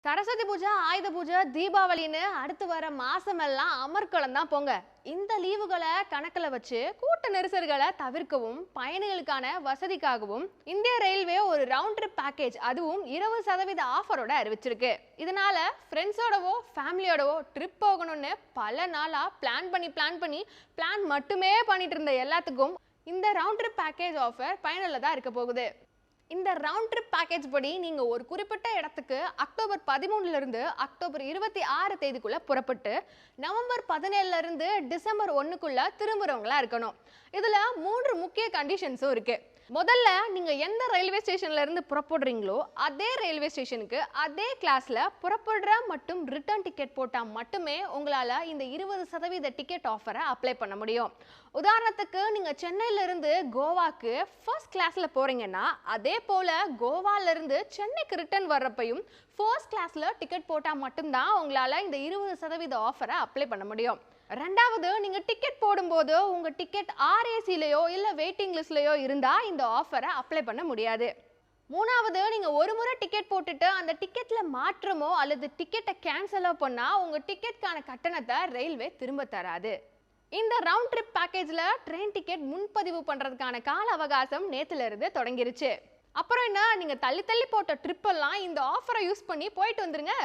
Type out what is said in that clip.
சரஸ்வதி பூஜை, ஆயுத பூஜை, தீபாவளின்னு அடுத்து வர மாசமெல்லாம் அமர்க்களம் தான் போங்க. இந்த லீவுகளை கணக்கில் வச்சு கூட்ட நெரிசல்களை தவிர்க்கவும் பயணிகளுக்கான வசதிக்காகவும் இந்திய ரயில்வே ஒரு ரவுண்ட் ட்ரிப் பேக்கேஜ், அதுவும் 20% ஆஃபரோட அறிவிச்சிருக்கு. இதனால ஃப்ரெண்ட்ஸோடவோ ஃபேமிலியோடவோ ட்ரிப் போகணும்னு பல நாளா பிளான் மட்டுமே பண்ணிட்டு இருந்த எல்லாத்துக்கும் இந்த ரவுண்ட் ட்ரிப் பேக்கேஜ் ஆஃபர் பயனுள்ளதா இருக்க போகுது. இந்த ரவுண்ட் ட்ரிப் பேக்கேஜ் படி நீங்க ஒரு குறிப்பிட்ட இடத்துக்கு அக்டோபர் 13 இருந்து அக்டோபர் 26 தேதிக்குள்ள புறப்பட்டு நவம்பர் 17 இருந்து டிசம்பர் 1க்குள்ள திரும்புறவங்களா இருக்கணும். இதுல 3 முக்கிய கண்டிஷன்ஸும் இருக்கு. முதல்ல நீங்க எந்த ரயில்வே ஸ்டேஷன்ல இருந்து புறப்படுறீங்களோ அதே ரயில்வே ஸ்டேஷனுக்கு அதே கிளாஸ்ல புறப்படுற மற்றும் ரிட்டர்ன் டிக்கெட் போட்டா மட்டுமே உங்களால இந்த 20% டிக்கெட் ஆஃபரை அப்ளை பண்ண முடியும். உதாரணத்துக்கு நீங்க சென்னையில இருந்து கோவாக்கு ஃபர்ஸ்ட் கிளாஸ்ல போறீங்கன்னா அதே போல கோவால இருந்து சென்னைக்கு ரிட்டர்ன் வர்றப்பையும் ஃபர்ஸ்ட் கிளாஸ்ல டிக்கெட் போட்டா மட்டும்தான் உங்களால இந்த 20% ஆஃபரை அப்ளை பண்ண முடியும். ரெண்டாவது, நீங்க டிக்கெட் போடும்போது உங்க டிக்கெட் RACலயோ இல்ல வெயிட்டிங் லிஸ்ட்லயோ இருந்தா இந்த ஆஃபரை அப்ளை பண்ண முடியாது. மூணாவது, நீங்க ஒரு முறை டிக்கெட் போட்டுட்டு அந்த டிக்கெட்ல மாற்றமோ அல்லது டிக்கெட்டை கேன்சலோ பண்ணா உங்க டிக்கெட்கான கட்டணத்தை ரயில்வே திரும்ப தராது. இந்த ரவுண்ட் ட்ரிப் பேக்கேஜ்ல ட்ரெயின் டிக்கெட் முன்பதிவு பண்றதுக்கான கால அவகாசம் நேத்துல இருந்து தொடங்கிருச்சு. அப்புறம் என்ன, நீங்க தள்ளி போட்ட ட்ரிப் எல்லாம் இந்த ஆஃபரை யூஸ் பண்ணி போயிட்டு வந்துருங்க.